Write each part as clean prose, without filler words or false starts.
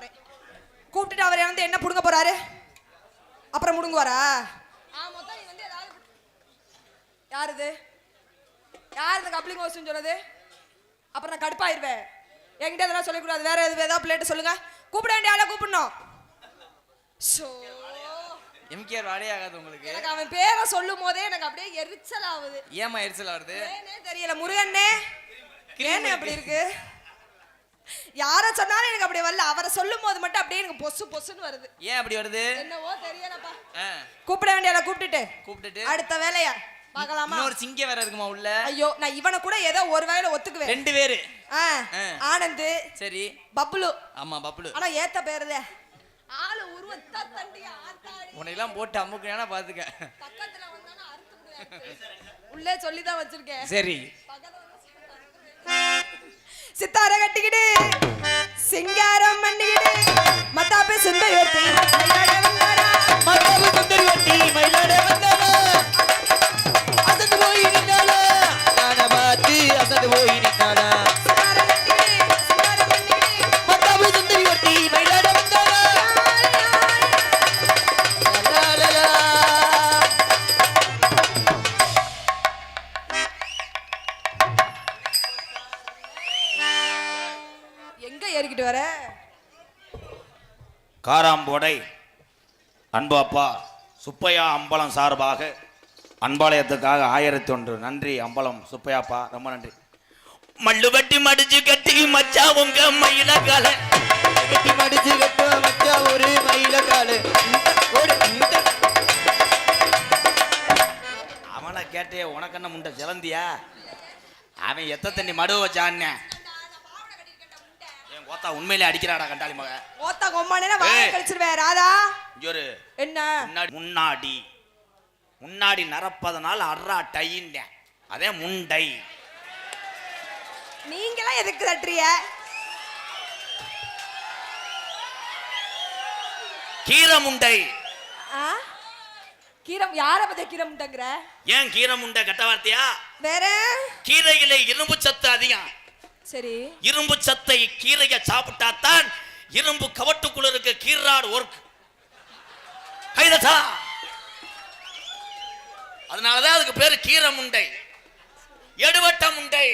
போறேன். கூப்பிட்டுட்டு அவர் வந்து என்ன புடுங்க போறாரு? அப்புறம் முடுங்குவாரா? மொத்தம் நீ வந்து ஏதாவது யாருது கப்ளிங் ஹவுஸ்னு சொல்றது? அப்புறம் நான் கடுப்பாயிருவேன். என்கிட்ட இதெல்லாம் சொல்லக்கூடாது. வேற ஏதாவது பிளேட் சொல்லுங்க. கூப்பிட வேண்டிய ஆளை கூப்பிடணும். எம்கேஆர் வாடே ஆகாது உங்களுக்கு. எனக்கு அவன் பேரை சொல்லும் போதே எனக்கு அப்படியே எரிச்சல் ஆகுது. ஏமா எரிச்சல் ஆகுது? ஏனே தெரியல. முருகண்ணே ஏன்னு அப்படி இருக்கு? யார சொன்னாலும் எனக்கு அப்படி வரல. அவரை சொல்லும் போது மட்டும் அப்படியே எனக்கு பொசுன்னு வருது. ஏன் அப்படி வருது? என்னவோ தெரியலப்பா. கூப்பிட வேண்டியல கூப்பிட்டுட்டு அடுத்த வேலையா பார்க்கலாமா? இன்னொரு சிங்க வேற இருக்குமா உள்ள? ஐயோ, நான் இவனை கூட ஏதோ ஒரு வேலையில ஒத்துக்குவேன். 2 பேரு. ஆனந்த், சரி, பப்ளு. ஆமா பப்ளு. ஆனா ஏத்த பேருதே ஆளு உருவத்த தண்டி ஆத்தாடி. உன்னையெல்லாம் போட்டு அமுக்குனா பாத்துக்க. பக்கத்துல வந்தானா அறுத்து விடுவேன். உள்ளே சொல்லி தான் வச்சிருக்கேன். சரி. சித்தார கட்டிக்கிட்டு சிங்காரம் பண்ணிக்கிட்டு மத்தாப்பு சுந்தரிவர்த்தி மயிலாட வந்தாரா. மத்தாப்பு சுந்தரிவர்த்தி மயிலாட வந்தாரா. அசந்து போய் நின்னாளா. நான பார்த்து அசந்து போய் நின்னாளா. சித்தார கட்டிக்கிட்டு சிங்காரம் பண்ணிக்கிட்டு மத்தாப்பு சுந்தரிவர்த்தி மயிலாட வந்தாரா. லலலலா. எங்க ஏறிக்கிட்டு வர? காராம்போடை அன்பு அப்பா சுப்பையா அம்பலம் சார்பாக அன்பாலயத்துக்காக 1001 நன்றி. அம்பலம் சுப்பையாப்பா ரொம்ப நன்றி. மல்லு வட்டி மடிச்சு கட்டி மச்சா உங்க மயில கால கட்டி மடிச்சு கட்டு மச்சா ஒரு மயில காலு. அவனை கேட்டே உனக்கு என்ன முண்டை சிலந்தியா? அவன் எத்த தண்ணி மடுவ வச்சான்னு என் கோத்தா உண்மையிலே அடிக்கிறாடா கண்டாளி மக. ஓத்தா கொம்மானே வாயை கழிச்சிருவே ராதா. இங்கொரு என்ன முன்னாடி நரப்பதனால் அர்ரா டையின்ன அதே முண்டை. நீங்களா எதுக்கு தட்டுறிய? கீரமுண்டை. கீரம் யார பத்தி கீரமுண்டங்கற? ஏன் கீரமுண்டை கெட்ட வார்த்தையா? வேற கீரையிலே இரும்பு சத்து அதிகம். சரி, இரும்பு சத்தை கீரையை சாப்பிட்டாத்தான் இரும்பு கவட்டுக்குள்ள இருக்க கீராடு ஒர்க். அதனாலதான் அதுக்கு பேரு கீரமுண்டை. எடுவட்ட முண்டை.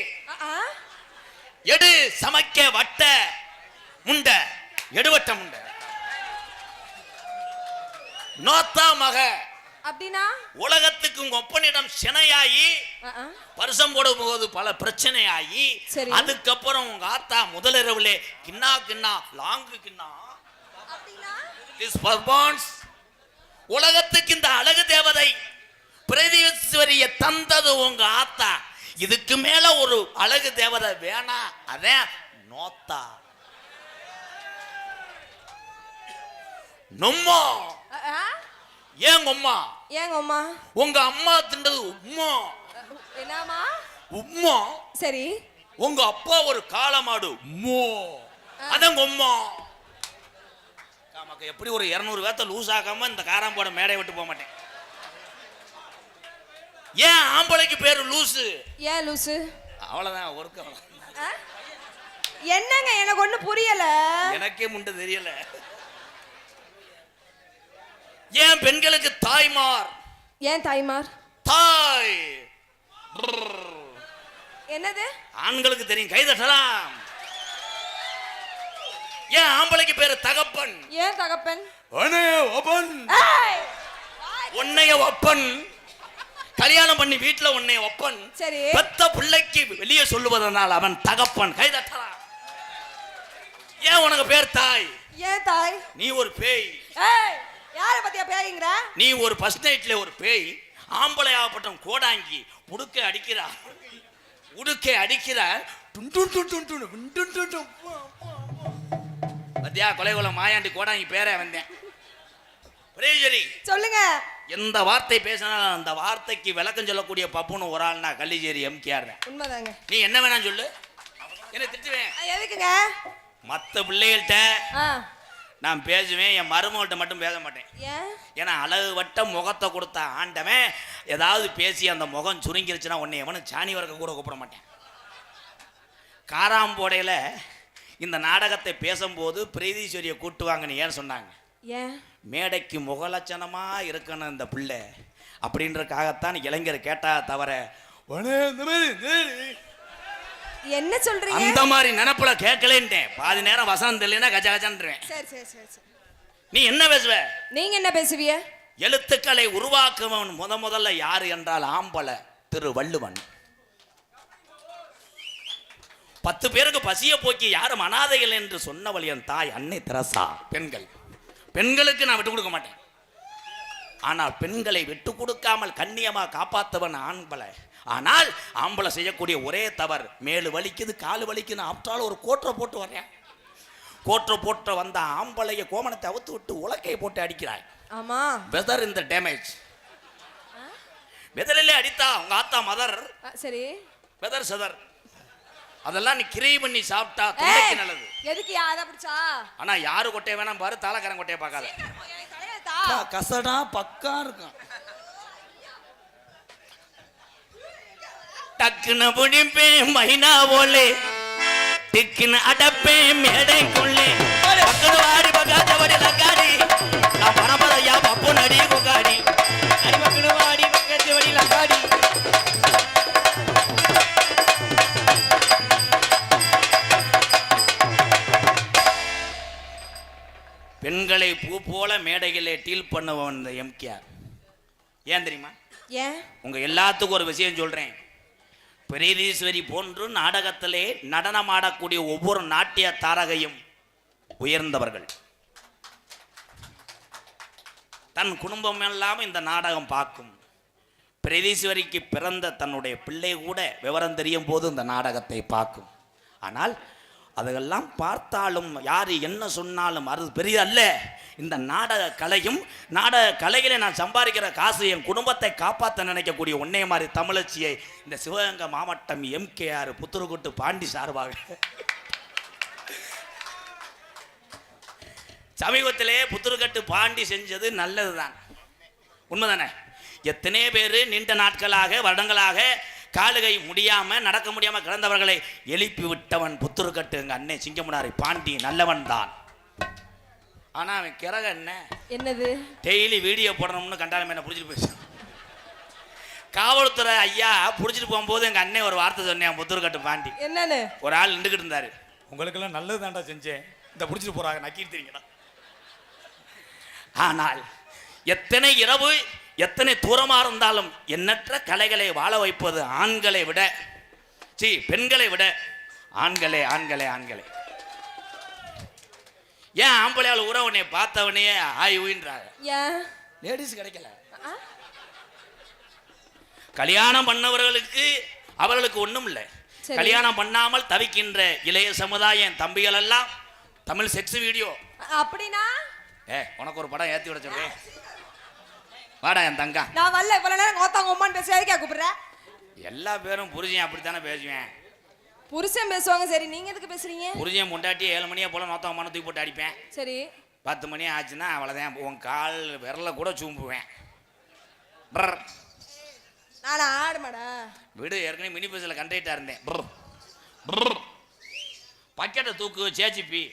எடு சமைக்க வட்ட முண்டை எடுவட்ட முண்டை. நோத்தா மக அப்படினா உலகத்துக்கு உங்க ஒப்பனிடம் சினையாயி பரிசம் போடும் போது பல பிரச்சனையாகி அதுக்கப்புறம் உங்க ஆத்தா முதலிரவுலே கிண்ணா கிண்ணா லாங்கு கிண்ணா உலகத்துக்கு இந்த அழகு தேவதை பிரதீஸ்வரிய தந்தது உங்க ஆத்தா. இதுக்கு மேல ஒரு அழகு தேவதை வேணா அதே நோத்தா. நொம்மா ஏங்க அம்மா உங்க அம்மா திண்டது உம்மா. என்னமா உம்மா? சரி. உங்க அப்பா ஒரு காளமாடு உம்மோ அதங்க உம்மா. நமக்கு எப்படி ஒரு 200 பேத்த லூஸ் ஆகாம இந்த காராம்போட மேடை விட்டு போக மாட்டேன். ஏன் ஆம்பளைக்கு பேரு லூசு? ஏன் லூசு? அவ்வளவுதான் ஒர்க். என்னங்க எனக்கு ஒண்ணு புரியல. எனக்கே முண்டை தெரியல. ஏன் பெண்களுக்கு தாய்மார்? ஏன் தாய்மார்? தாய் என்னது? ஆண்களுக்கு தெரியும், கைதட்டலாம். ஏன் ஆம்பளைக்கு பேரு தகப்பன்? ஏன் தகப்பன்? உன்னைய ஒப்பன் கல்யாணம் பண்ணி வீட்டுல உன்னைய ஒப்பன். சரி. பெத்த பிள்ளைக்கு வெளியே சொல்லுவதனால் அவன் தகப்பன். கைதட்டலாம். ஏன் உனக்கு பேர் தாய்? ஏன் தாய்? நீ ஒரு பேய். யார பத்தியா பேய்ங்கற? நீ ஒரு ஃபர்ஸ்ட் நைட்ல ஒரு பேய். ஆம்பளை ஆகப்பட்டம் கோடாங்கி புடுக்க அடிக்கிறா. உடுக்க அடிக்கிறா. பத்தியா கொலைகுல மாயாண்டி கோடாங்கி பேரே வந்தேன். பிரேஜரி சொல்லுங்க. எந்த வார்த்தை பேசினாலும் அந்த வார்த்தைக்கு விளக்கம் சொல்லக்கூடிய பப்புன்னு ஒரு ஆள்னா கள்ளிச்சேரி எம்கேஆர். உண்மைதாங்க. நீ என்ன வேணா சொல்லு, என்ன திட்டுவேன். எதுக்குங்க? மற்ற பிள்ளைகள்கிட்ட நான் பேசுவேன், என் மருமகள்கிட்ட மட்டும் பேச மாட்டேன். ஏன்னா அழகு வட்ட முகத்தை கொடுத்த ஆண்டவன் ஏதாவது பேசி அந்த முகம் சுருங்கிருச்சுன்னா உன்னை எவனும் சாணி வரைக்கும் கூட கூப்பிட மாட்டேன். காராம்போடையில் இந்த நாடகத்தை பேசும்போது பிரீதீஸ்வரியை கூட்டுவாங்கன்னு ஏன் சொன்னாங்க? ஏன்? மேடைக்கு முகலட்சணமா இருக்கணும் இந்த பிள்ளை அப்படின்றக்காகத்தான் இளைஞர் கேட்டா தவிர என்ன சொல்றீங்க? அந்த மாதிரி நினைப்புல கேட்கலேன்ட்டேன். பாதி நேரம் வசனம் தெரியலனா கஜ கஜன்றேன். சரி சரி சரி சரி. நீ என்ன பேசுவ? நீங்க என்ன பேசுவீங்க? எழுத்துக்களை உருவாக்குவன் முதல்ல யாரு என்றால் ஆம்பளை திருவள்ளுவன். 10 பேருக்கு பசிய போக்கி யாரும் அனாதைகள் என்று சொன்னவள் என் தாய் அன்னை தெரசா. பெண்களுக்கு நான் விட்டு கொடுக்க மாட்டேன். ஆனால் பெண்களை விட்டு கொடுக்காமல் கண்ணியமா காப்பாத்தவன் ஆம்பளை. ஆனால் ஆம்பளை செய்யக்கூடிய ஒரே தவறு, மேலு வலிக்குது காலு வலிக்குது ஆப்டாலும் ஒரு கோட்டரை போட்டு வரேன். கோட்டரை போட்டு வந்த ஆம்பளைய கோமணத்தை அவுத்து விட்டு உலக்கையை போட்டு அடிக்கிறாய். ஆமா. வெதர் இந்த டேமேஜ். வெதரிலே அடித்தா உங்க ஆத்தா மதர். சரி. வெதர் சதர் அதெல்லாம் நீ கிரீ பண்ணி சாப்பிட்டா தொண்டைக்கு நல்லது. எதுக்கு யாரா பிடிச்சா? ஆனா யாரு கொட்டைய வேணாம் பாரு, தாளக்காரன் கொட்டைய பார்க்காத. கசடா பக்கா இருக்கும். டக்குன்னு புடிப்பே மைனா போலே, டிக்குன்னு அடப்பே மேடைக்குள்ளே. பக்கத்து வாடி பக்காத்தபடி லக்காடி, நான் பரம்பரையா பப்பு நடி கொக்காடி. அடிமக்குன்னு வாடி பக்கத்தபடி லக்காடி. பெண்களை பூ போல மேடைகளே டீல் பண்ணுவன் இந்த எம்கேஆர். ஏன் தெரியுமா? ஏன்? உங்க எல்லாத்துக்கும் ஒரு விஷயம் சொல்றேன். பிரீதீஸ்வரி போன்று நாடகத்திலே நடனமாடக்கூடிய ஒவ்வொரு நாட்டிய தாரகையும் உயர்ந்தவர்கள். தன் குடும்பம் எல்லாம் இந்த நாடகம் பார்க்கும். பிரீதீஸ்வரிக்கு பிறந்த தன்னுடைய பிள்ளை கூட விவரம் தெரியும் போது இந்த நாடகத்தை பார்க்கும். ஆனால் அதெல்லாம் பார்த்தாலும் யார் என்ன சொன்னாலும் அது பெரிய அல்ல. இந்த நாடக கலையும் நாடக கலைகளை நான் சம்பாதிக்கிற காசு என் குடும்பத்தை காப்பாற்ற நினைக்கக்கூடிய ஒன்னே மாதிரி தமிழச்சியை இந்த சிவகங்கை மாவட்டம் எம்கேஆர் புத்துருக்குட்டு பாண்டி சார்பாக சமீபத்திலே புத்துருக்கட்டு பாண்டி செஞ்சது நல்லதுதான், உண்மைதானே? எத்தனை பேர் நீண்ட நாட்களாக வருடங்களாக காலுகை முடியாம நடக்க முடியாம கிடந்தவர்களை எழுப்பி விட்டவன் புத்துருக்கட்டு எங்க அண்ணன் சிங்கமுனாரை பாண்டி நல்லவன் தான். ஆனா அவன் கிறக என்ன என்னது? டெய்லி வீடியோ போடணும்னு கண்டாலும் என்ன புடிச்சிட்டு போயிடுச்சு. காவல்துறை ஐயா புடிச்சிட்டு போகும்போது எங்க அண்ணன் ஒரு வார்த்தை சொன்னேன் புத்துருக்கட்டு பாண்டி. என்னன்னு? ஒரு ஆள் நின்றுகிட்டு இருந்தாரு. உங்களுக்கு எல்லாம் நல்லது தாண்டா செஞ்சேன், இந்த புடிச்சிட்டு போறாங்க நக்கீர்த்தீங்கடா. ஆனால் எத்தனை இரவு எத்தனை தூரமாக இருந்தாலும் எண்ணற்ற கலைகளை வாழ வைப்பது ஆண்களை விட பெண்களை விட ஆண்களே ஆண்களே ஆண்களே. ஏன் ஆம்பளையால் உறவனை பார்த்தவனே ஆய் ஊயின்றாங்க. லேடிஸ் கிடைக்கல. கல்யாணம் பண்ணவர்களுக்கு அவர்களுக்கு ஒண்ணும் இல்லை. கல்யாணம் பண்ணாமல் தவிக்கின்ற இளைய சமுதாயம் தம்பிகள் எல்லாம் தமிழ் செக்ஸ் வீடியோ. அப்படின்னா உனக்கு ஒரு படம் ஏத்தி விட சொல்றேன், வாடா என் தங்கா. நான் வரல, இவ்வளவு நேரம் கோத்தாங்க உம்மான்னு பேசுறதுக்கே கூப்பிடுற. எல்லா பேரும் புருஷன் அப்படித்தானே பேசுவேன். புருஷன் பேசுவாங்க, சரி நீங்க எதுக்கு பேசுறீங்க? புருஷன் முண்டாட்டி 7 மணியே போல நோத்தவமான தூக்கி போட்டு அடிப்பேன். சரி 10 மணி ஆச்சுன்னா அவ்வளவுதான், உன் கால் விரல கூட சூம்புவேன். நான் ஆடுமாடா விடு, ஏற்கனவே மினி பஸ்ல கண்டக்டா இருந்தேன். பக்கெட்டை தூக்கு சேச்சிப்பி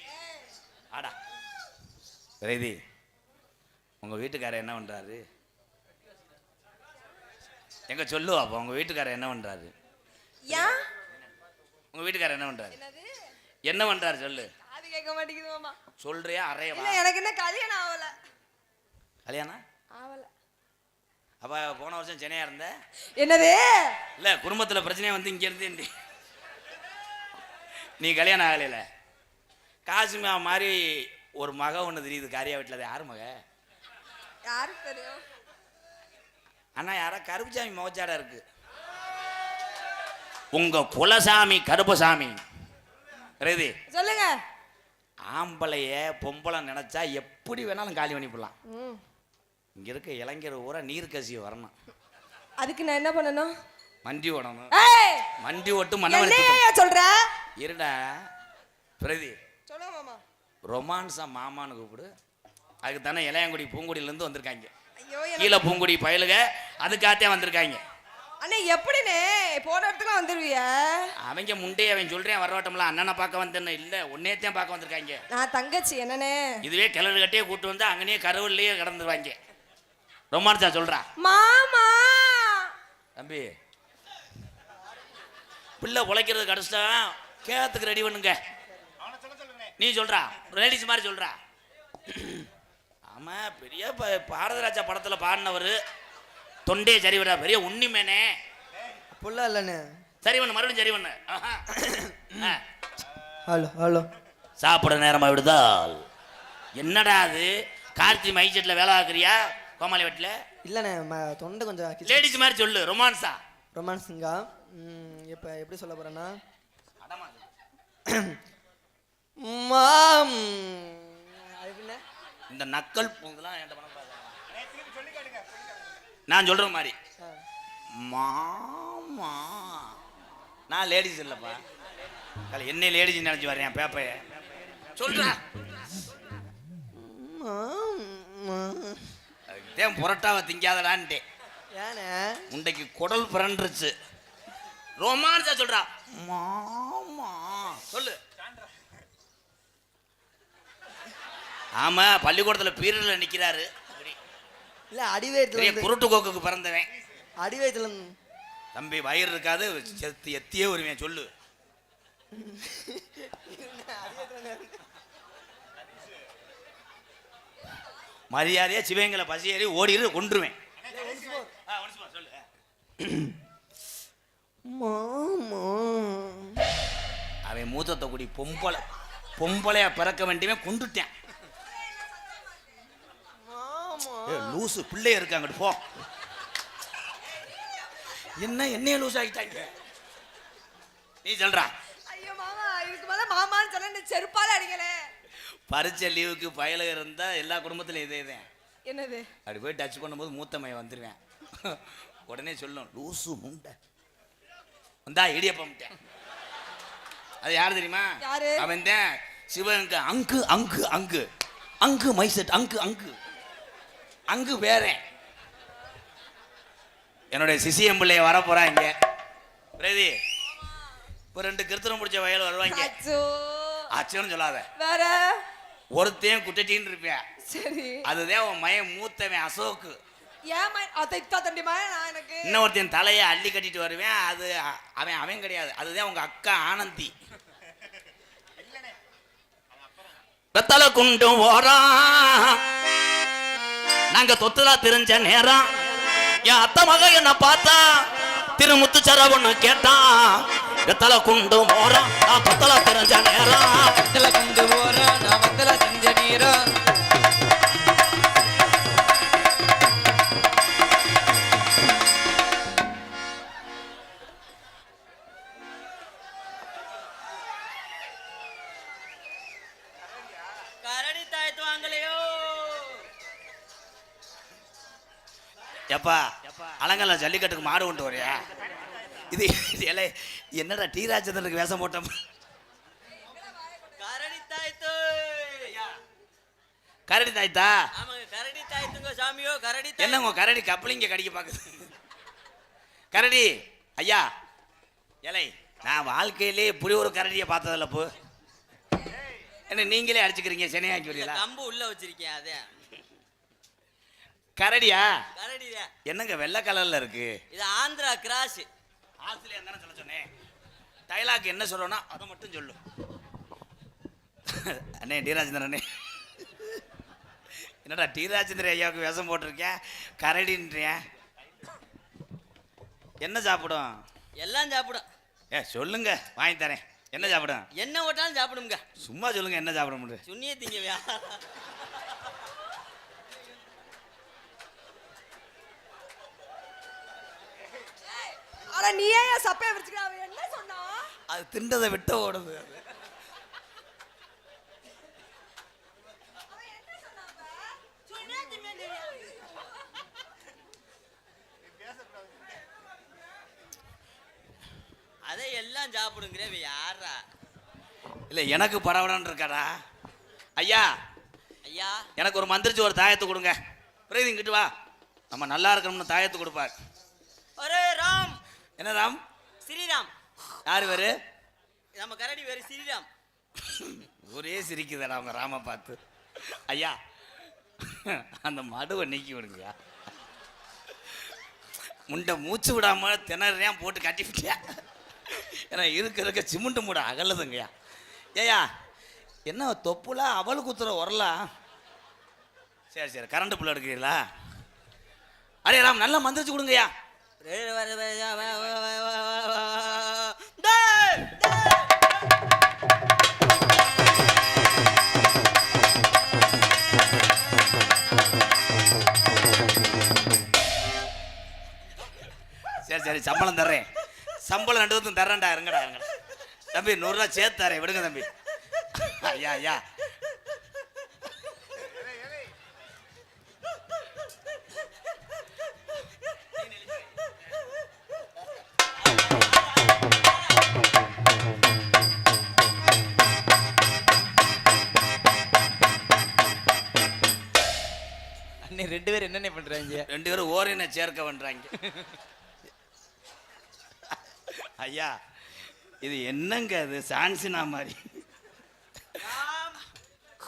ஆடா. பிரீதி, உங்க வீட்டுக்காரர் என்ன பண்றாரு? எங்க சொல்லு அப்ப, உங்க வீட்டுக்காரர் என்ன பண்றாரு? உங்க வீட்டுக்காரர் என்ன பண்றாரு? என்ன பண்றாரு சொல்லு. அது கேட்க மாட்டேங்குது மாமா. சொல்றியா அறையவா? இல்ல எனக்கு என்ன கல்யாணம் ஆவல. கல்யாணம் ஆவல? அப்ப போன வருஷம் சென்னையா இருந்த? என்னது? இல்ல குடும்பத்துல பிரச்சனையா வந்து இங்க இருந்து நீ கல்யாணம் ஆகலையில. காசுமா மாதிரி ஒரு மக ஒண்ணு தெரியுது காரியா வீட்டுல. அது யாரு மக? யாருக்கு தெரியும்? ஆனா யாரா கருப்புசாமி மோச்சாடா இருக்கு. உங்க குலசாமி கருப்பசாமி. ரெடி சொல்லுங்க. ஆம்பளைய பொம்பளை நினைச்சா எப்படி வேணாலும் காலி பண்ணி போடலாம். இங்க இருக்க இளைஞர் ஊரா நீர் கசிய வரணும். அதுக்கு நான் என்ன பண்ணணும்? மண்டி ஓடணும். மண்டி ஓட்டு மண்ணை சொல்ற இருடா. பிரதி சொல்லுங்க மாமா. ரொமான்ஸா மாமான்னு கூப்பிடு. அதுக்கு தானே இளையங்குடி பூங்குடியில இருந்து வந்திருக்காங்க. கீழே பூங்குடி பயலுக அதுக்காகத்தான் வந்திருக்காங்க. அண்ணே எப்படினே போன இடத்துக்கு வந்துருவிய? அவங்க முண்டே அவன் சொல்றேன் வரவாட்டம்ல அண்ணனை பார்க்க வந்தேன்னு இல்ல உன்னையத்தையும் பார்க்க வந்திருக்காங்க. நான் தங்கச்சி என்னனே. இதுவே கிளறு கட்டியே கூட்டு வந்து அங்கனே கருவிலேயே கடந்துருவாங்க. ரொமான்ஸா சொல்றா மாமா. தம்பி பிள்ளை உழைக்கிறது கடைசிட்டா கேத்துக்கு ரெடி பண்ணுங்க. நீ சொல்றா லேடிஸ் மாதிரி சொல்றா. ஆமா பெரிய பாரதராஜா படத்துல பாடினவர் தொண்டே சரி விடா பெரிய உண்ணிமேனே. புள்ள இல்லைண்ணே. சரி பண்ணு மறுபடியும் சரி பண்ணு. ஹலோ ஹலோ சாப்பிட நேரமா விடுதால் என்னடா அது கார்த்தி மைச்செட்ல வேலை ஆக்குறியா கோமாளி வீட்டுல? இல்லைண்ணே தொண்டை கொஞ்சம் லேடிஸ் மாதிரி சொல்லு ரொமான்ஸா. ரொமான்ஸுங்கா இப்போ எப்படி சொல்ல போறேன்னா மாம் இந்த நக்கல் இதெல்லாம் என்கிட்ட பண்ண கூடாது. நான் சொல்ற மாதிரி மாமா நான் லேடிஸ் இல்லப்பா என்ன லேடிஸ் நினைச்சு வரேன் பேப்பைய சொல்றேன். தேன் புரட்டாவை திங்காதடான்ட்டே ஏனே உண்டைக்கு குடல் பிறண்டுருச்சு. ரொமான்ஸா சொல்றா மாமா சொல்லு. ஆமா பள்ளிக்கூடத்துல பீரியட்ல நிக்கிறாரு. இல்ல அடிவயத்துல குருட்டு கோக்குக்கு பிறந்தவன். அடிவயத்துல தம்பி வயிறு இருக்காது செத்து எத்தியே வருவேன் சொல்லு. மரியாதையா சிவங்களை பசி ஏறி ஓடிடு கொண்டுருவேன். அவன் மூத்தத்தை கூடி பொம்பளையா பிறக்க வேண்டியவே கொண்டுட்டேன். லூசு பிள்ளைய இருக்காங்க போ. என்னைய லூஸ் ஆகிட்டாங்க. நீ சொல்றா ஐயோ மாமா இதுக்கு மேல மாமான்னு சொல்ல நீ செருப்பால அடிக்கல. பரிச்சை லீவுக்கு பயல இருந்தா எல்லா குடும்பத்திலும் இதேதான். என்னது அப்படி போய் டச் பண்ணும்போது மூத்த மைய வந்துருவேன். உடனே சொல்லும் லூசு முண்டை வந்தா இடியப்பம். அது யாரு தெரியுமா? அவன் தான் சிவனுக்கு அங்கு அங்கு அங்கு அங்கு மைசெட் அங்கு அங்கு அங்கு வேற என்னுடைய சிசியம் பிள்ளைய வர போறாங்க. பிரதி ஒரு 2 கிருத்தனம் பிடிச்ச வயல் வருவாங்க. ஆச்சோன்னு சொல்லாத வேற ஒருத்தையும் குட்டின்னு இருப்பியா. சரி அதுதான் உன் மய மூத்தவன் அசோக்கு. இன்னொருத்தன் தலையை அள்ளி கட்டிட்டு வருவேன். அது அவன் கிடையாது. அதுதான் உங்க அக்கா ஆனந்தி. வெத்தலை குண்டு ஓரா நாங்க தொத்துலா தெரிஞ்ச நேரம் என் அத்த மக என்ன பார்த்தா திருமுத்து சரவன்னு கேட்டான். வெத்தலை குண்டு ஓரா நான் தொத்தலா தெரிஞ்ச நேரம் வெத்தலை குண்டு ஓரா நான் வெத்தலை தெரிஞ்ச நேரம் எப்பா அலங்கல்ல ஜல்லிக்கட்டுக்கு மாடு கொண்டு வரையா? இது என்னடா டி ராஜேந்திரனுக்கு வேஷம் போட்டோம். கரடி தாய்த்தா என்னங்க கரடி கப்பலிங்க கடிக்க பாக்குது. கரடி ஐயா இலை நான் வாழ்க்கையிலே இப்படி ஒரு கரடியை பார்த்ததில்ல. போ என்ன நீங்களே அடிச்சுக்கிறீங்க சென்னையாக்கி வரீங்களா? கம்பு உள்ள வச்சிருக்கேன். அதே கரடியா? கரடியா என்னங்க வெள்ளை கலர்ல இருக்கு. இது ஆந்திரா கிராஸ். ஆஸ்திரேலியா தானே சொல்ல சொன்னேன். டைலாக் என்ன சொல்றோம்னா அதை மட்டும் சொல்லு. அண்ணே டி ராஜேந்திரன் அண்ணே என்னடா டி ராஜேந்திரன் ஐயாவுக்கு வேஷம் போட்டிருக்கேன் கரடின்றேன். என்ன சாப்பிடும்? எல்லாம் சாப்பிடும். சொல்லுங்க வாங்கி தரேன். என்ன சாப்பிடும்? என்ன ஓட்டாலும் சாப்பிடுங்க. சும்மா சொல்லுங்க என்ன சாப்பிட முடியும்? சுண்ணிய திங்கவியா? நீ ஏன் சப்பைய வச்சுக்க? அவன் என்ன சொன்னா? அது திண்டதை விட்ட ஓடுது. அதை எல்லாம் சாப்பிடுங்கிற யாரா? இல்ல எனக்கு பரவலன்னு இருக்காடா. ஐயா ஐயா எனக்கு ஒரு மந்திரிச்சு ஒரு தாயத்தை கொடுங்க. பிரீதி இங்கிட்டு வா. நம்ம நல்லா இருக்கணும்னு தாயத்தை கொடுப்பார். அரே ராம் என்ன ராம்? ஸ்ரீராம். யாரு பேரு? நம்ம கரடி பேரு ஸ்ரீராம். ஒரே சிரிக்குதுடா அவங்க ராம பார்த்து. ஐயா அந்த மடுவை நீக்கி விடுங்கய்யா. முண்டை மூச்சு விடாம திணறையான் போட்டு கட்டி விட்டியா. ஏன்னா இருக்க சிமெண்ட் மூட அகலதுங்கய்யா. ஏயா என்ன தொப்புல அவள் குத்துற உரலாம்? சரி கரண்ட் புள்ள எடுக்கிறீங்களா? அடே ராம் நல்லா மந்திரிச்சு கொடுங்கய்யா. சரி சம்பளம் தர்றேன். சம்பளம் 2 பேருக்கும் தர்றேன்டா. இருங்கடா தம்பி 100 ரூபா சேர்த்து தரேன். விடுங்க தம்பி. ஐயா அண்ணே 2 பேரும் என்னென்ன பண்றாங்க? 2 பேரும் ஓரின சேர்க்க பண்றாங்க. ஐயா இது என்னங்க அது சான்சினா மாதிரி.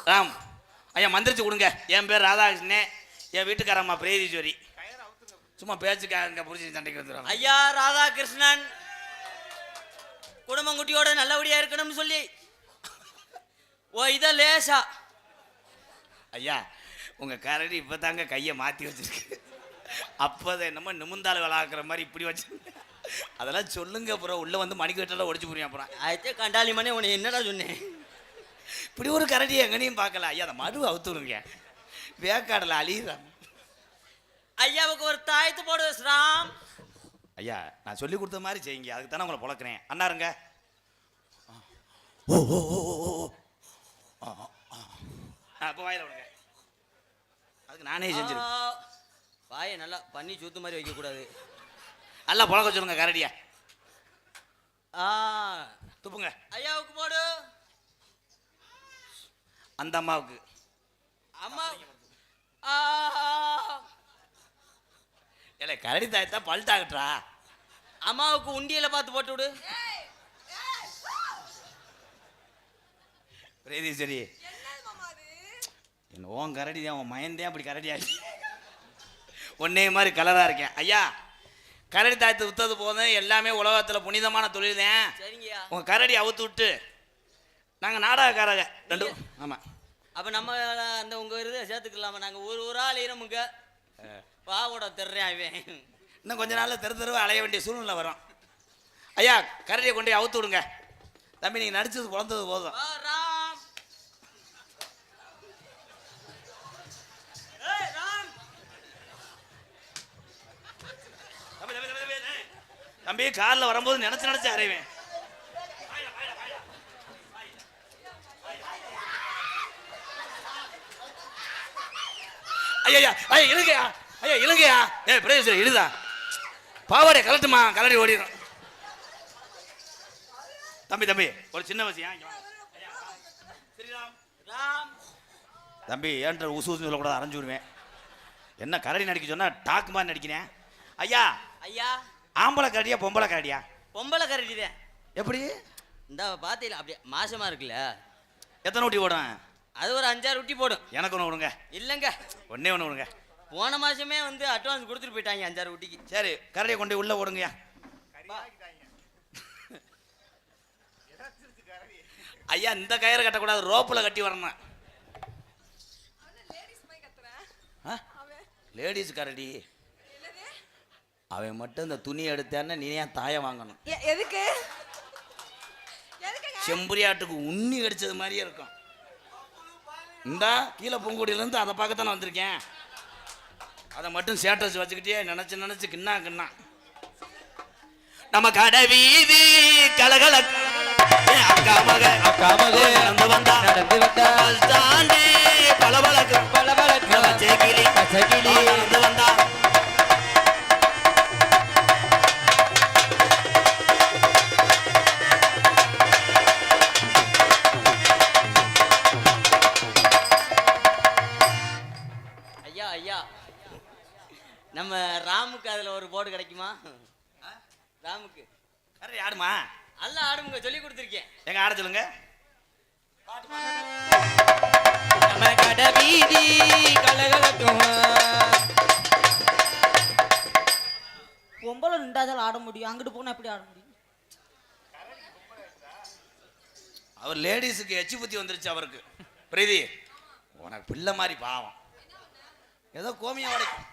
ராம் ஐயா மந்திரிச்சு கொடுங்க. என் பேர் ராதாகிருஷ்ணே. என் வீட்டுக்காரம்மா பிரேதீஸ்வரி. சும்மா பேச்சுக்காரங்க புரிச்சு சண்டைக்கு வந்துடுவாங்க. ஐயா ராதாகிருஷ்ணன் குடும்பங்குட்டியோட நல்லபடியா இருக்கணும்னு சொல்லி இத லேசா. ஐயா உங்க கரடி இப்பதாங்க கையை மாத்தி வச்சிருக்கு. அப்போதை என்னமோ நிமிந்தாள் விளாக்குற மாதிரி இப்படி வச்சு அதெல்லாம் சொல்லுங்க. அப்புறம் உள்ள வந்து மணிக்கு வெட்டால ஒடிச்சு புரியும். அப்புறம் ஆயிரத்தே கண்டாலி மணி உன்னை என்னடா சொன்னேன்? இப்படி ஒரு கரடி எங்கனையும் பார்க்கல. ஐயா அந்த மடுவை அவுத்துருங்க. வேக்காடல அழியுறாங்க. ஐயாவுக்கு ஒரு தாயத்து போடு ராம். ஐயா நான் சொல்லி கொடுத்த மாதிரி செய்யுங்க. அதுக்கு தானே உங்களை பொழக்கிறேன். அண்ணாருங்க. ஓ ஓ ஓ ஓ அப்போ வாயில விடுங்க. அதுக்கு நானே செஞ்சிருக்கேன். வாயை நல்லா பண்ணி சூத்து மாதிரி வைக்க கூடாது. நல்லா புழக்க சொல்லுங்க கரடியா. துப்புங்க. ஐயாவுக்கு போடு. அந்த அம்மாவுக்கு. அம்மா இல்லை கரடி தாயத்தா பல்ட்டாகட்டா. அம்மாவுக்கு உண்டியலை பார்த்து போட்டு விடு. பிரேதீஸ்வரி என்ன ஓன் கரடி தான். உன் மயந்தேன் அப்படி கரடி ஆச்சு. ஒன்னே மாதிரி கலராக இருக்கேன். ஐயா கரடி தாயத்தை வித்தது போதும். எல்லாமே உலகத்தில் புனிதமான தொழில் தான். சரிங்கய்யா. உங்கள் கரடி அவுத்து விட்டு நாங்கள் நாடகக்காரங்க 2. ஆமாம். அப்போ நம்ம அந்த உங்கள் இதை சேர்த்துக்கலாமா? நாங்கள் ஒரு ஆள் இருமுங்க பாவோட தெர்றேன். அவன் இன்னும் கொஞ்ச நாளில் தெருவா அலைய வேண்டிய சூழ்நிலை வரும். ஐயா கரடியை கொண்டு போய் அவுத்து விடுங்க. தம்பி நீங்கள் நடிச்சது குழந்தது போதும். ராம் ராம் தம்பி காரில் வரும்போது நினைச்சு அறைவேன். ஐயா ஐயா இழுங்கயா. ஐயா இழுங்கயா. பிரதேசம் இழுதா. பாவாடை கலட்டுமா. கலடி ஓடிடும். தம்பி ஒரு சின்ன விஷயம். தம்பி ஏன்ற உசு சொல்லக்கூடாது. அரைஞ்சு விடுவேன். என்ன கரடி நடிக்க சொன்னா டாக்கு மாதிரி நடிக்கிறேன். ஐயா ஐயா ஆம்பளை கரடியா பொம்பளை கரடியா? பொம்பளை கரடி தான். எப்படி? இந்த பார்த்தீங்களா அப்படியே மாசமா இருக்குல்ல. எத்தனை ஊட்டி போடும்? அது ஒரு 5-6 ஊட்டி போடும். எனக்கு ஒன்று விடுங்க. இல்லைங்க ஒன்னே ஒன்று விடுங்க. போன மாசமே வந்து அட்வான்ஸ் கொடுத்துட்டு போயிட்டாங்க 5-6 ஊட்டிக்கு. சரி கரடியை கொண்டு உள்ள ஓடுங்கய்யா. ஐயா இந்த கயிறு கட்டக்கூடாது. ரோப்பில் கட்டி வரணும். லேடிஸ் கரடி. அவன் மட்டும் இந்த துணி எடுத்தான்னு நீ ஏன் தாயை வாங்கணும்? எதுக்கு? செம்பரியாட்டுக்கு உண்ணி கடிச்சது மாதிரியே இருக்கும். இந்தா கீழே பூங்குடியிலேருந்து அதை பார்க்கத்தானே வந்திருக்கேன். அதை மட்டும் சேட்டஸ் வச்சுக்கிட்டே நினச்சி கிண்ணா நம்ம கடை வீதி கலகல அக்கா மக நடந்து வந்தா தாண்டி பளபளக்கு நடந்து வந்தா. நம்ம ராமுக்கு அதுல ஒரு போர்டு கிடைக்குமா? ராமுக்கு வேற ஆடுமா? அல்ல ஆடுமுங்க சொல்லி கொடுத்துருக்கேன். எங்க ஆட சொல்லுங்க. நம்ம கடை வீதி கலகலக்கும். பொம்பளை நின்றாதால் ஆட முடியும், அங்கிட்டு போனா எப்படி ஆட முடியும்? அவர் லேடிஸுக்கு எச்சு புத்தி வந்துருச்சு அவருக்கு. பிரீதி உனக்கு பிள்ளை மாதிரி பாவம். ஏதோ கோமியம் உடைக்கும்.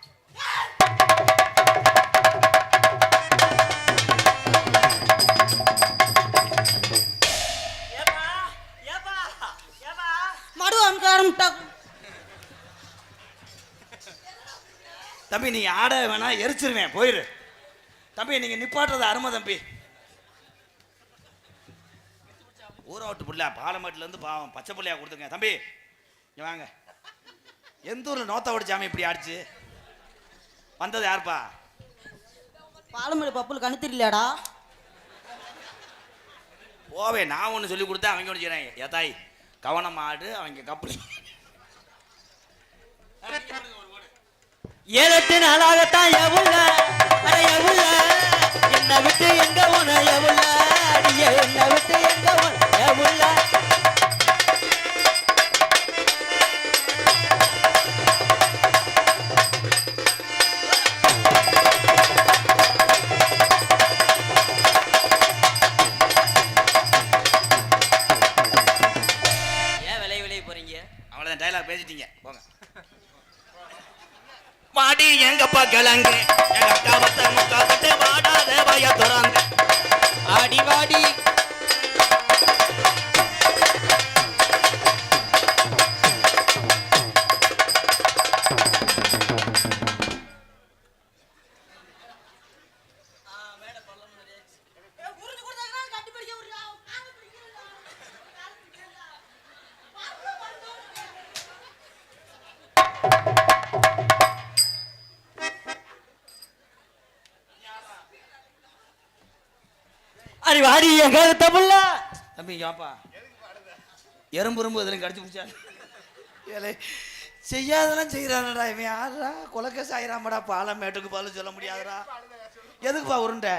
தம்பி நீங்க ஆட வேணா, எரிச்சிருவேன், போயிரு. தம்பி நீங்க நிப்பாட்டுறது அருமை தம்பி. ஊராவட்டு பிள்ளை பாலமேட்டுல இருந்து பாவம் பச்சை பிள்ளையா கொடுத்துங்க. தம்பி இங்க வாங்க. எந்த ஊர்ல நோத்தாவோட ஜாமி இப்படி ஆடிச்சு? வந்தது யாருப்பா? பாலமேடு பப்புளுக்கு அனுத்திரலையாடா? போவே, நான் ஒன்று சொல்லி கொடுத்தா அவங்க ஒன்று செய்றேன். ஏதாய் கவனம் ஆடு, அவங்க கப்பல். 7-8 நாளாகத்தான் எவுள்ள எவுள்ள என்ன விட்டு எங்க உன எவுள்ள அடியே என்ன விட்டு எங்க உன எவுள்ள. ஏன் விலை போறீங்க? அவ்வளோதான், டைலாக் பேசிட்டீங்க, போங்க. வாடி எங்கப்பா கிளங்க, எங்க அக்கா பத்த முக்கா கட்டு வாடாத வய துறந்து ஆடி வாடி அடி வாடி எங்க தப்புல. தம்பி யாப்பா எறும்பு இதில் கடிச்சு பிடிச்சா ஏலே செய்யாதெல்லாம் செய்கிறானடா இவன். யாரா கொலக்க சாயிராமடா, பாலமேட்டுக்கு பதில் சொல்ல முடியாதுடா. எதுக்குப்பா உருண்டை?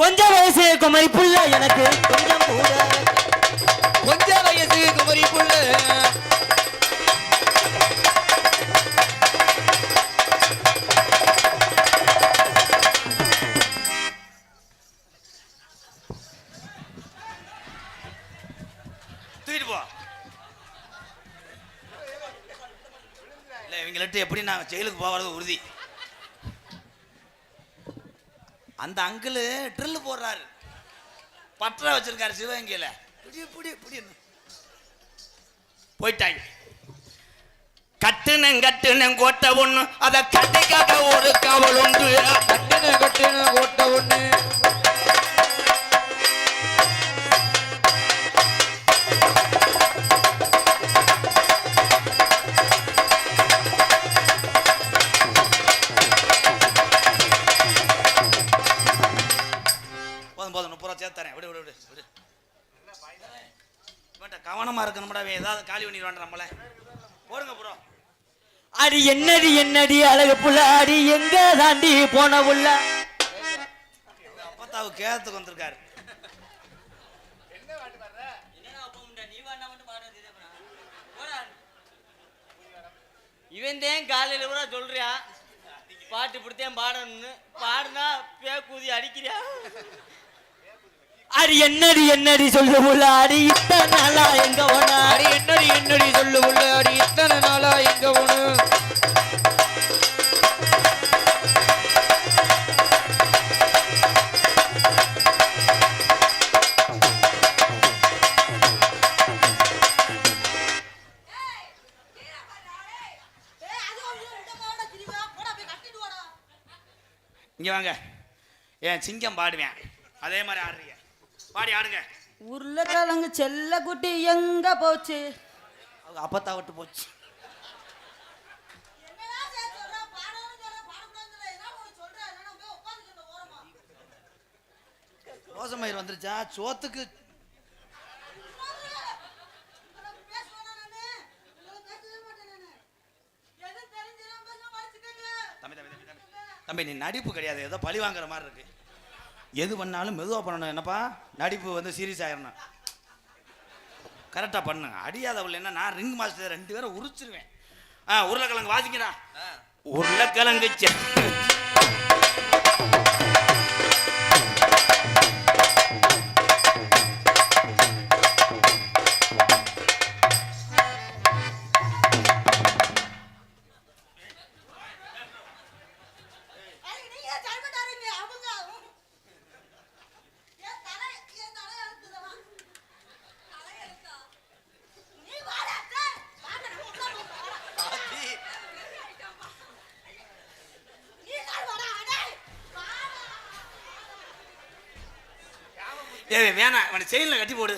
கொஞ்சம் வயசு குமரி புள்ள எனக்கு கொஞ்சம் கூட, கொஞ்சம் வயசு குமரி புள்ள. தூக்கிட்டு போ. இல்லை இவங்கள்ட்ட எப்படி நாங்கள் ஜெயிலுக்கு போகிறது உறுதி. அந்த அங்கிள் ட்ரில் போடுறாரு, பற்றா வச்சிருக்காரு சிவகங்கையில். போயிட்டாங்க. கட்டுனங் கோட்டை ஒண்ணு, அத கட்டிக்காக ஒரு காவல் உண்டு. கட்டுன கோட்டை ஒண்ணு. போதும் 30 ரூபா சேர்த்தாரேன். விடு விடு விடு விடு. கவனமா இருக்கணும்டா, ஏதாவது காலி பண்ணிடுவான் நம்மள. போடுங்க ப்ரோ. அடி என்னடி அழகு புள்ள, அடி எங்க தாண்டி போன புள்ள. அப்பத்தாவு கேரத்துக்கு வந்திருக்காரு. இவன் தான் காலையில கூட சொல்றியா பாட்டு இப்படித்தான் பாடணும்னு. பாடுனா பேக்கூதி அடிக்கிறியா? அடி என்னடி சொல்லு புள்ள, அடி இத்தனை நாளா எங்க போன. அடி என்னடி சொல்லு புள்ள, அடி இத்தனை நாளா எங்க போன. இங்க வாங்க. ஏன் சிங்கம் பாடுவேன், அதே மாதிரி ஆடுறீங்க. பாடி ஆடுங்க. உருளைக்கிழங்கு செல்ல குட்டி எங்க போச்சு? அவங்க அப்பத்தா விட்டு போச்சு. ரோசமயிர் வந்துருச்சா சோத்துக்கு? தம்பி தம்பி நீ நடிப்பு கிடையாது, ஏதோ பழி வாங்குற மாதிரி இருக்கு. எது பண்ணாலும் மெதுவாக பண்ணணும். என்னப்பா நடிப்பு வந்து சீரியஸ் ஆயிடணும். கரெக்டாக பண்ணு. அடியாதவள் என்ன, நான் ரிங் மாஸ்டர் 2 பேரை உரிச்சிருவேன். உருளைக்கிழங்கு வாசிக்கிறா. உருளைக்கிழங்கு வேணாம், அவனை செயினில் கட்டி போடு.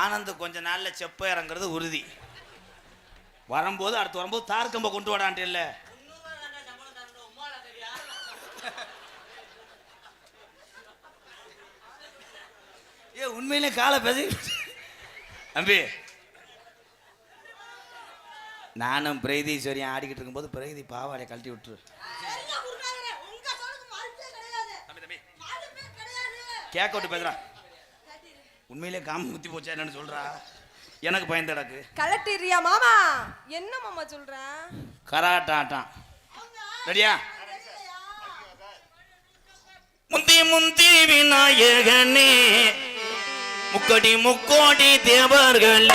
ஆனந்த் கொஞ்ச நாள்ல செப்ப இறங்குறது உறுதி. வரும்போது அடுத்து வரும்போது தார்கம்ப கொண்டு வாடான்ட்டு இல்ல. உண்மையிலே காலை பேசி தம்பி, நானும் பிரகதீஸ்வரியும் ஆடிக்கிட்டு இருக்கும்போது பிரகதி பாவாடை கழட்டி விட்டுரு. கேட்க விட்டு பேசுறா. உண்மையிலே காம முத்தி போச்சா என்னன்னு சொல்றா. எனக்கு பயந்தடக்கு. கலட்டிரியா மாமா? என்ன மாமா சொல்ற? கராட்டாட்டம் ரெடியா? முந்தி முந்தி விநாயகனே, முக்கடி முக்கோடி தேவர்கள்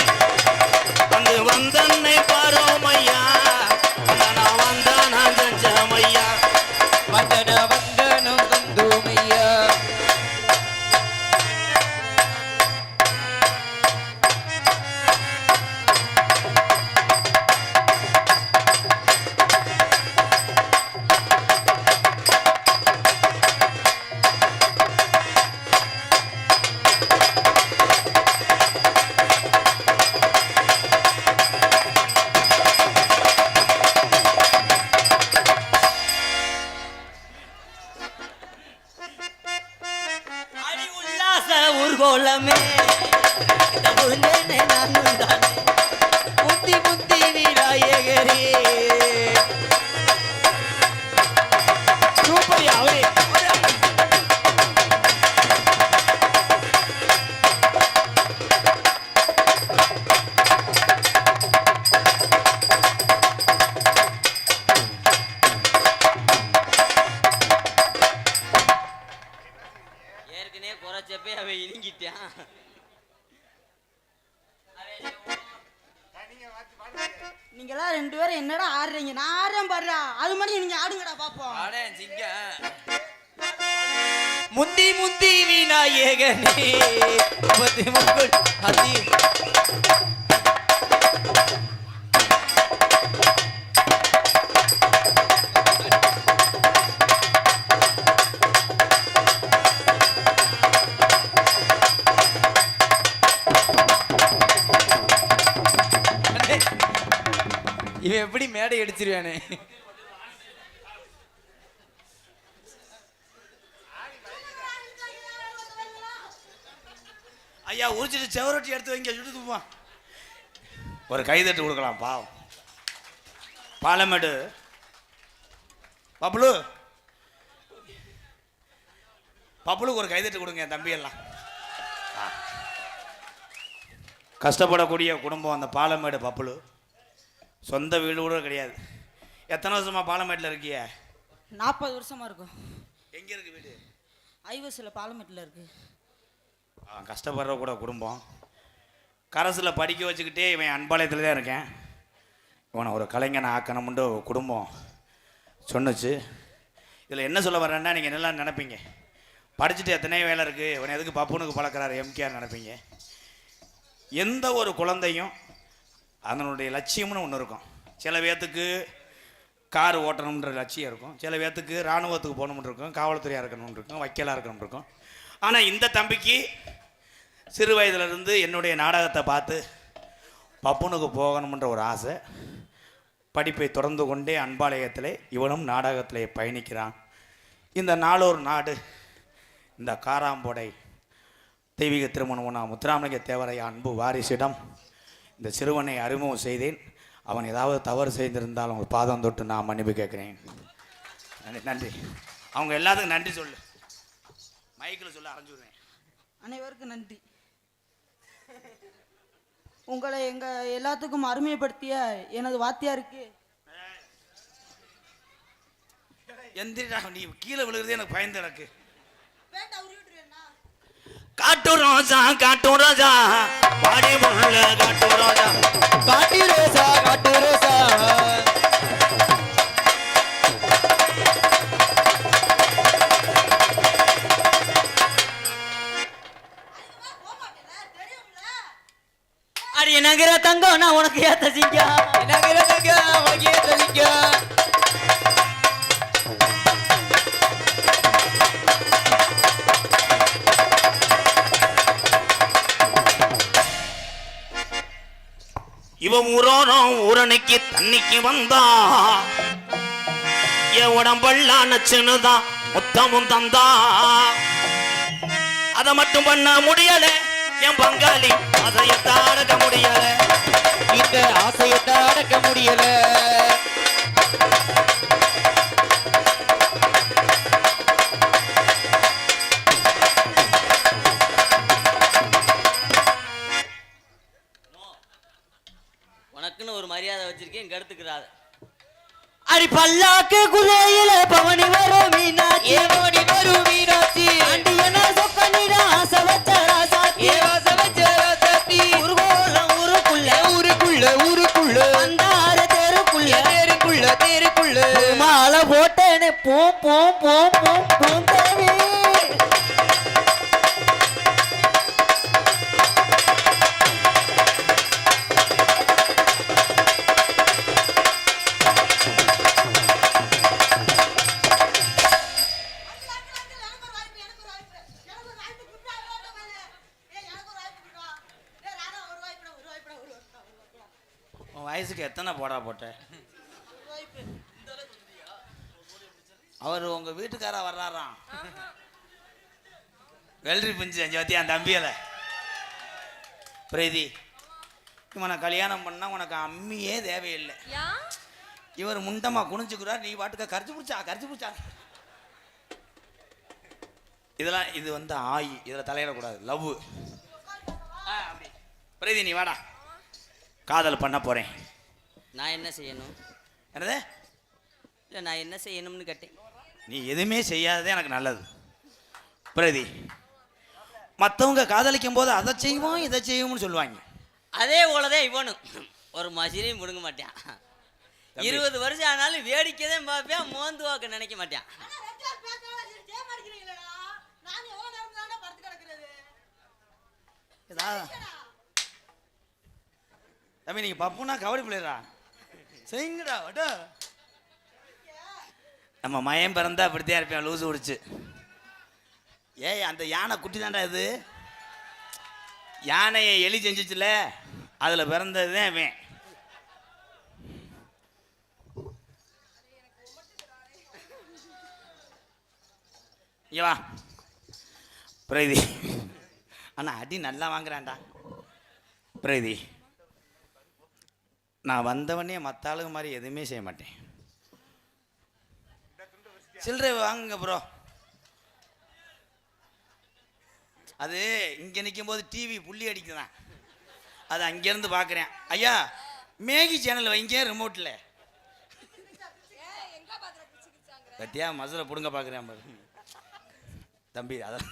வந்து வந்தன்னை பாரோமையா, வந்தான கஞ்சமையா, வந்தன வந்தனம் கந்தோமையா. ஊர்கோலமே நானும் தானே, முந்தி முந்தி விநாயகரே. சூப்பரியா அவரே. ஏற்கனவே குறைச்சப்பே அவன் இறங்கிட்டான். நீங்களாம் 2 பேரும் என்னடா ஆடுறீங்க? நான் ஆடுறேன் பாடுறா. அது மாதிரி நீங்க ஆடுங்கடா பாப்போம். முந்தி முந்தி விநாயகனே, முப்பத்தி முக்குள் அதி. இவன் எப்படி மேடை அடிச்சிருவானே. ஐயா உரிச்சிட்டு செவரொட்டி எடுத்து வைங்க, சுட்டு ஒரு கைதட்டு கொடுக்கலாம். பாவம் பாலமேடு பப்ளு, பப்ளுக்கு ஒரு கைதட்டு கொடுங்க தம்பி எல்லாம். கஷ்டப்படக்கூடிய குடும்பம் அந்த பாலமேடு பப்ளு. சொந்த வீடு கூட கிடையாது. எத்தனை வருஷமா பாலமேட்டில் இருக்கிய? 40 வருஷமா இருக்கும். எங்கே இருக்கு வீடு? ஐவசில் பாலமேட்டில் இருக்கு. கஷ்டப்படுற கூட குடும்பம். கரசில் படிக்க வச்சுக்கிட்டே இவன் அன்பாளையத்தில் தான் இருக்கேன். இவனை ஒரு கலைஞனை ஆக்கணும்னு குடும்பம் சொன்னுச்சு. இதில் என்ன சொல்ல வரேன்னா, நீங்கள் நல்லா நினைப்பீங்க, படிச்சுட்டு எத்தனை வேலை இருக்குது, இவனை எதுக்கு பப்புனுக்கு பழக்கிறாரு எம்கேஆர் நினைப்பீங்க. எந்த ஒரு குழந்தையும் அதனுடைய லட்சியம்னு ஒன்று இருக்கும். சில பேர்த்துக்கு கார் ஓட்டணுன்ற லட்சியம் இருக்கும், சில பேர்த்துக்கு இராணுவத்துக்கு போகணும்னு இருக்கும், காவல்துறையாக இருக்கணும்னு இருக்கும், வக்கீலாக இருக்கணும்னு இருக்கும். ஆனால் இந்த தம்பிக்கு சிறு வயதிலிருந்து என்னுடைய நாடகத்தை பார்த்து பப்புனுக்கு போகணுன்ற ஒரு ஆசை. படிப்பை தொடர்ந்து கொண்டே அன்பாலயத்திலே இவனும் நாடகத்திலே பயணிக்கிறான். இந்த நாளொரு நாடு, இந்த காராம்போடை தெய்வீக திருமணம் முத்துராமலிங்க தேவரையா அன்பு வாரிசிடம் இந்த சிறுவனை அறிமுகம் செய்தேன். அவன் ஏதாவது தவறு செய்திருந்தால் அவங்க பாதம் தொட்டு நான் மன்னிப்பு கேட்குறேன். நன்றி நன்றி. அவங்க எல்லாத்துக்கும் நன்றி சொல்லு. மைக்கில் சொல்ல அரைஞ்சுடுவேன். அனைவருக்கும் நன்றி. உங்களை எங்க எல்லாத்துக்கும் அருமைப்படுத்திய எனது வாத்தியாருக்கு எந்திரா, நீ கீழே விழுகிறதே எனக்கு பயந்து எனக்கு. காட்டு ரோஜா காட்டு ரோஜா பாடி முள்ள காட்டு ரோஜா காட்டு ரோசா காட்டு ரோசா அடி நகர தங்கம் நான் உனக்கு ஏத்த சிங்கம் நகர தங்கம் உனக்கு ஏத்த சிங்கம் இவன் ஊரணிக்கு தண்ணிக்கு வந்தா என் உடம்பெல்லாம் நச்சுன்னுதான் மொத்தமும் தந்தா. அதை மட்டும் பண்ண முடியல என் பங்காளி அசையத்தை அடக்க முடியல. இந்த ஆசையத்தை அடக்க முடியல. உனக்குன்னு ஒரு மரியாதை வச்சிருக்கேன், கெடுத்துக்கிறாத. அடி பல்லாக்கு குதிரையில பவனி வரும் மீனாட்சி பவனி வரும் மீனாட்சி அண்டியன சொக்கனிடா ஆசை வச்ச ராசாத்தி ஆசை வச்ச ராசாத்தி ஊர்கோலம் ஊருக்குள்ள வந்தார தேருக்குள்ள மாலை போட்டேனே போம் தேவி. வயசுக்கு எத்தனை போடா போட்ட? அவர் உங்க வீட்டுக்காரா வர்றாராம். வெள்ளரி பிஞ்சு அஞ்சு வத்தி என் தம்பியில பிரீதி, இவனை கல்யாணம் பண்ணா உனக்கு அம்மியே தேவையில்லை. இவர் முண்டமா குனிஞ்சுக்கிறார், நீ பாட்டுக்க கரிச்சு பிடிச்சா. இதெல்லாம் இது வந்து ஆயி, இதுல தலையிடக்கூடாது. லவ். பிரீதி நீ வாடா, காதல் பண்ண போறேன். நான் என்ன செய்யணும்? என்னது? இல்லை, நான் என்ன செய்யணும்னு கேட்டேன். நீ எதுவுமே செய்யாததே எனக்கு நல்லது. பிரதி, மற்றவங்க காதலிக்கும் போது அதை செய்வோம் இதை செய்வோம்னு சொல்லுவாங்க. அதே போலதான் இவனும் ஒரு மசினையும் முடுங்க மாட்டான். 20 வருஷம் ஆனாலும் வேடிக்கைதான் பார்ப்பேன், மோந்து வாக்க நினைக்க மாட்டான். தம்பி நீங்க பப்புனா கபடி பிள்ளைடா, செய்யுங்கடா வட்டா. நம்ம மயம் பிறந்தா அப்படித்தான் இருப்பேன், லூசு குடிச்சு. ஏய் அந்த யானை குட்டி தாண்டா இது, யானையை எலி செஞ்சிச்சுல, அதுல பிறந்ததுதான் இவன். இங்க வா பிரீதி. அண்ணா அடி நல்லா வாங்குறான்டா. பிரீதி, நான் வந்தவனே மற்ற ஆளுங்க மாதிரி எதுவுமே செய்ய மாட்டேன். சில்லறை வாங்குங்க ப்ரோ. அது இங்கே நிற்கும் போது டிவி புள்ளி அடிக்குதான், அது அங்கேருந்து பார்க்குறேன். ஐயா மேகி சேனல் வைங்க ரிமோட்டில். பத்தியா மசுரை பிடுங்க பார்க்குறேன் பாரு தம்பி. அதான்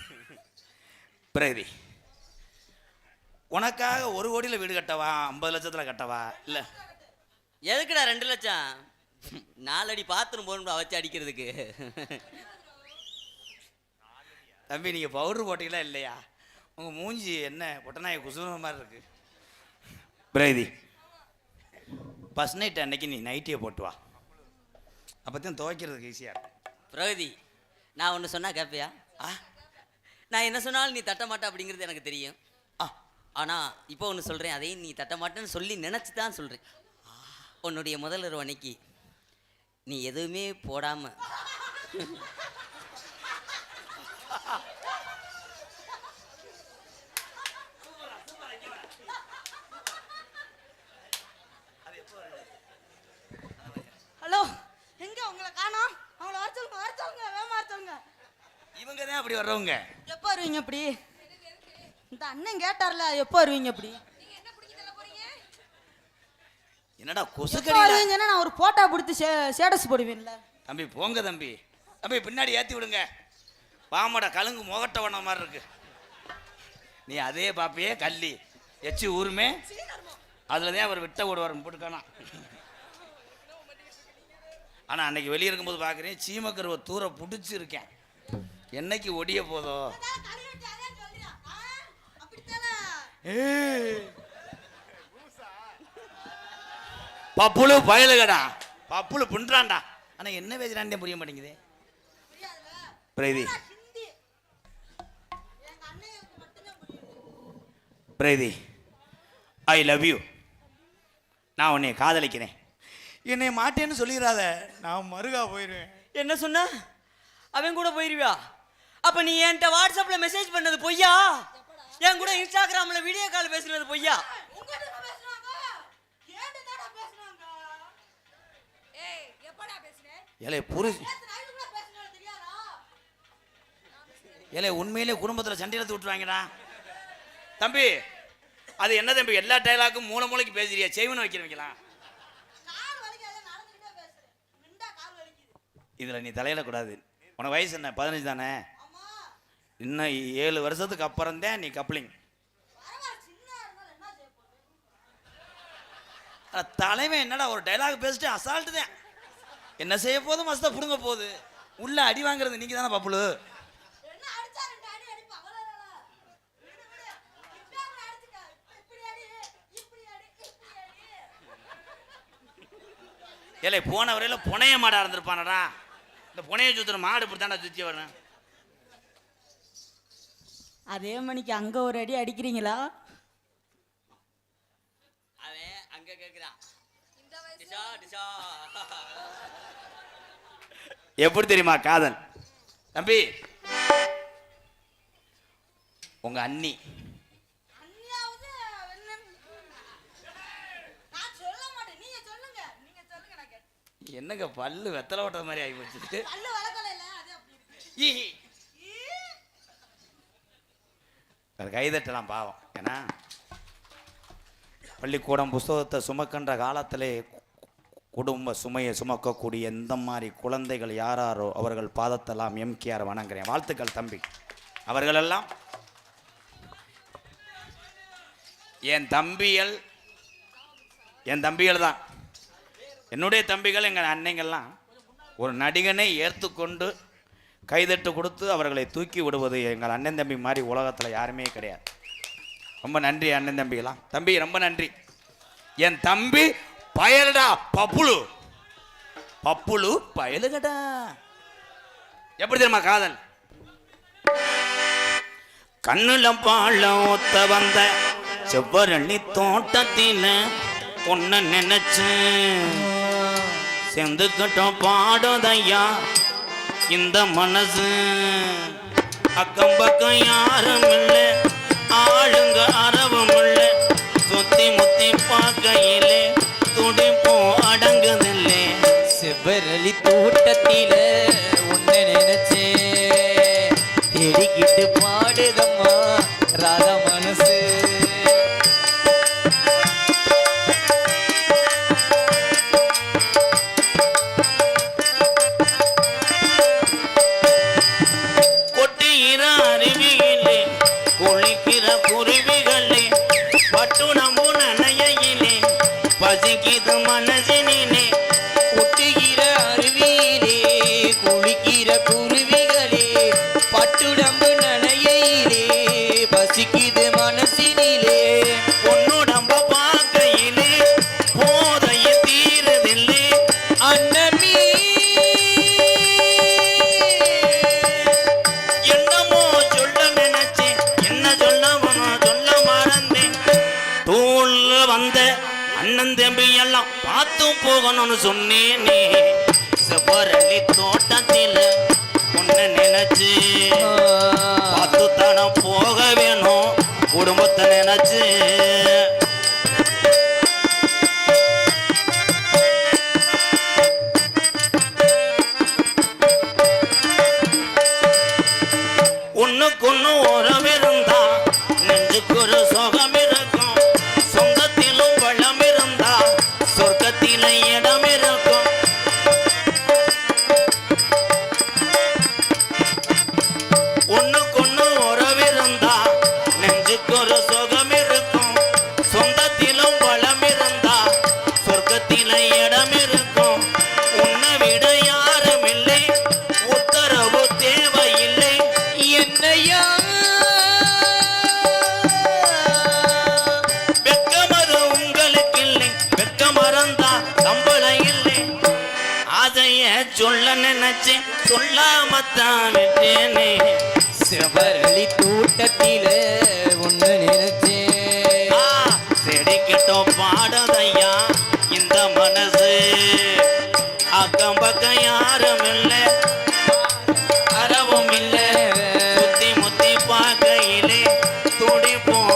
பிரகதி, உனக்காக 1 கோடியில் வீடு கட்டவா 50 லட்சத்தில் கட்டவா? இல்லை எதுக்குடா 2 லட்சம்? 4 அடி பாத்ரூம் போகணும்டா வச்சு அடிக்கிறதுக்கு. தம்பி நீங்கள் பவுட்ரு போட்டீங்களா இல்லையா? உங்கள் மூஞ்சி என்ன பொட்டநாய குசுன மாதிரி இருக்கு. பிரகதி, ஃபஸ்ட் நைட் அன்னைக்கு நீ நைட்டியை போட்டு வா, அப்போ தான் துவைக்கிறதுக்கு ஈஸியாக இருக்கும். பிரகதி, நான் ஒன்று சொன்னா கேட்பியா? நான் என்ன சொன்னாலும் நீ தட்ட மாட்ட அப்படிங்கிறது எனக்கு தெரியும். ஆனால் இப்போ ஒன்று சொல்கிறேன், அதையும் நீ தட்ட மாட்டேன்னு சொல்லி நினச்சி தான் சொல்கிறேன். உன்னுடைய முதல் இரவு அன்னைக்கு நீ எதுவுமே போடாமல் அப்படி வர்றவங்க. எப்போ வருவீங்க இப்படி? இந்த அண்ணன் கேட்டார்ல, எப்போ வருவீங்க இப்படி? என்னடா எப்போ கொசுக்கடி வருவீங்கன்னா நான் ஒரு போட்டோ பிடிச்சி ஸ்டேட்டஸ் போடுவேன்ல. தம்பி போங்க தம்பி. தம்பி பின்னாடி ஏத்தி விடுங்க. பாமட கழுங்கு முகட்ட வண்ண மாதிரி இருக்கு. நீ அதே பாப்பையே கள்ளி எச்சி ஊருமே அதுலதான் அவர் விட்ட ஓடுவார் போட்டுக்கானா. ஆனா அன்னைக்கு வெளியே இருக்கும்போது பாக்குறேன் சீமக்கருவை தூர புடிச்சு இருக்கேன். என்னைக்கு ஒடிய போதோ. பப்புளு பயலுகடா, பப்புளு புன்றான்டா. ஆனா என்ன பேசுறான்டே புரிய மாட்டேங்குது. பிரீதி பிரீதி ஐ லவ் யூ. நான் உன்னை காதலிக்கிறேன். என்னை மாட்டேன்னு சொல்லிடாத, நான் மருகா போயிடுவேன். என்ன சொன்ன? அவன் கூட போயிருவியா? அப்ப நீ என்கிட்ட வாட்ஸ்அப்ல மெசேஜ் பண்ணது பொய்யா? என் கூட இன்ஸ்டாகிராம்ல வீடியோ கால் பேசுனது பொய்யா? ஏலே புருஷ ஏலே உண்மையிலே குடும்பத்தில் சண்டை எடுத்து விட்டுருவாங்கடா. தம்பி அது என்ன தம்பி எல்லா டைலாக்கும் மூளை மூளைக்கு பேசுறியா? செய்வன வைக்கிறவங்களா? இதில் நீ தலையில கூடாது. உனக்கு வயசு என்ன? 15 தானே? இன்னும் 7 வருஷத்துக்கு அப்புறம் தான் நீ கப்ளிங். தலைவன் என்னடா ஒரு டைலாக் பேசிட்டு அசால்ட்டு தான். என்ன செய்ய போது மஸ்தா புடுங்க போகுது. உள்ள அடி வாங்குறது நீங்க தானே பப்புளு. ஏலே போன வரையில புனைய மாடா இருந்திருப்பானடா. இந்த புனைய சுத்துற மாடு இப்படி தானே சுத்தி வரேன். அதே மணிக்கு அங்க ஒரு அடி அடிக்கிறீங்களா? அவன் அங்க கேக்குறான். எப்படி தெரியுமா காதல்? தம்பி உங்க அண்ணி என்னங்க பல்லு வெத்தலை ஓட்ட மாதிரி ஆகி போச்சு. கைதட்டலாம் பாவம். ஏன்னா பள்ளிக்கூடம் புஸ்தகத்தை சுமக்கின்ற காலத்திலே குடும்ப சுமையை சுமக்கக்கூடிய எந்த மாதிரி குழந்தைகள் யாராரோ அவர்கள் பாதத்தெல்லாம் எம்கேஆர் வணங்குறேன். வாழ்த்துக்கள் தம்பி. அவர்களெல்லாம் என் தம்பிகள் தான். என்னுடைய தம்பிகள் எங்கள் அன்னைங்கள்லாம் ஒரு நடிகனை ஏற்றுக்கொண்டு கைதட்டு கொடுத்து அவர்களை தூக்கி விடுவது எங்கள் அண்ணன் தம்பி மாதிரி உலகத்தில் யாருமே கிடையாது. ரொம்ப நன்றி அண்ணன் தம்பிகளாம். தம்பி ரொம்ப நன்றி. என் தம்பி பயலுடா பப்புளு பயலுகடா. எப்படி தெரியுமா காதல்? கண்ணுல பாழ ஒத்த வந்த செவ்வரணி தோட்டத்தில ஒன்ன நினைச்சு செந்துக்கிட்டோம் பாடுதையா இந்த மனசு. அக்கம் பக்கம் யாரும் இல்லை, ஆளுங்க அறவும் இல்லை, சுத்தி முத்தி பார்க்கையிலே துடிப்போம் அடங்குதில்லை. செவ்வரளி தோட்டத்தில உன்னை நினைச்சே தேடிக்கிட்டு பாடுதம்மா ராதா மனசு. கொட்டுகிற அருவியிலே குளிக்கிற குருவிகளே பட்டுணமு நனையிலே பசிக்குது மனசினிலே. கொட்டுகிற அருவியிலே குளிக்கிற குருவிகளே பட்டுடம்பு நனையிலே பசிக்குது மனசினிலே. பொன்னுடம்ப பார்க்கையிலே போதைய தீரதில்லை அன்னமீ என்னமோ சொல்ல நினைச்சேன், என்ன சொல்ல மறந்தேன். தூள்ல வந்த அண்ணன் தம்பி எல்லாம் பார்த்தும் போகணும்னு சொன்னேனே. செவ்வரளி தோட்டத்தில் உன்னை நினைச்சு பார்த்து தானே போக வேணும் குடும்பத்தை நினைச்சு. உறவிருந்தா நெஞ்சுக்கு ஒரு சுகம் இருக்கும் சொந்தத்திலும் வளம் இருந்தா சொர்க்கத்தில இடம் இருக்கும் ஒண்ணுக்கொண்ணு உறவிருந்தா நெஞ்சுக்கு ஒரு சுகம் இருக்கும் சொந்தத்திலும் வளம் இருந்தா சொர்க்கத்தில இடம் இருக்கும் உன்னை விட யாரும் இல்லை உத்தரவு தேவையில்லை என்னையா வெக்கமது உங்களுக்கு இல்லை வெக்க மறந்தா சம்பளம் இல்லை அதைய சொல்ல நினைச்சேன் சொல்லாமத்தான் விட்டேனே சிவரளி தூட்டத்தில ஒண்ணு நினைச்சேன் செடிக்கிட்டோம் பாடதையா இந்த மனசு அக்கம் பக்கம் யாரும் இல்லை அறவும் இல்லை சுத்தி முத்தி பார்க்கையிலே துடிப்போம்